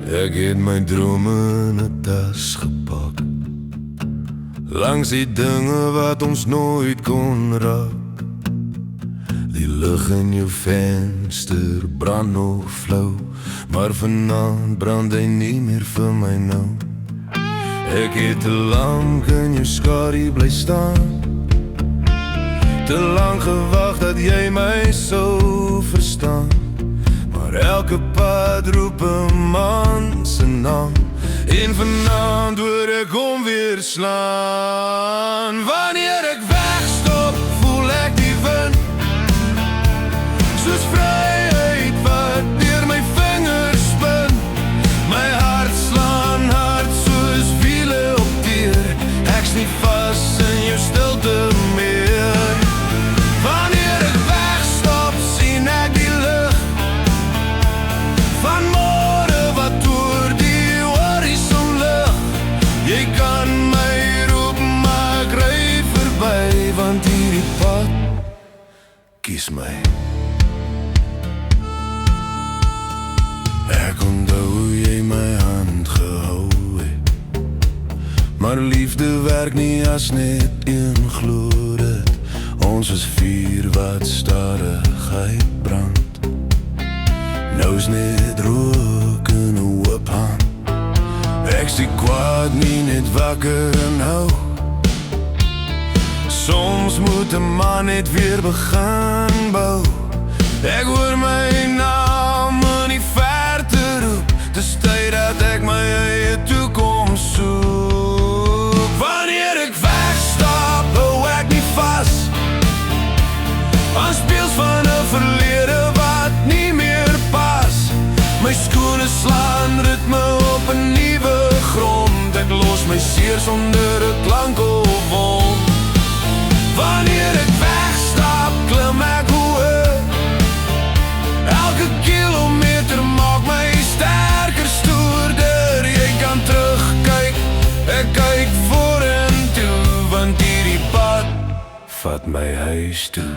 Ek het my drome in 'n tas gepak, langs die dinge wat ons nooit kon raak. Die lig in jou venster brand nog flou, maar vanaand brand hy nie meer vir my nou. Ek het te lang in jou skadu bly staan, te lang gewag dat jy my sou verstaan. Maar elke pad roep 'n man se naam, en vanaand hoor ek hom weer slaan. Wanneer ek wegstop, voel ek die wind, soos vryheid wat deur my vingers spin. My hart slaan hard soos wiele op teer, ek's nie vas in jou stilte meer. Wanneer ek wegstop, sien ek die lig van môre wat oor die horison lig. Jy kan my roep, maar ek ry verby, want hierdie pad kies my. Ek onthou hoe jy my hand gehou het, maar liefde werk nie as net een gloed het. Ons is vuur wat stadigheid brand, nou's net rook in 'n oop hand. Ek sien kwaad nie net wakker en hou, soms moet 'n man net weer begin bou. Ek hoor my naam in die verte roep, dis tyd dat ek my eie toekoms soek. Wanneer ek wegstap, hou ek nie vas aan speels van 'n verlede wat nie meer pas. My skoene slaan ritme op 'n nuwe grond, ek los my seer sonder 'n klank of wond. Wanneer ek wegstap, klim ek hoër, elke kilometer maak my sterker, stoerder. Jy kan terugkyk, ek kyk vorentoe, want hierdie pad vat my huis toe.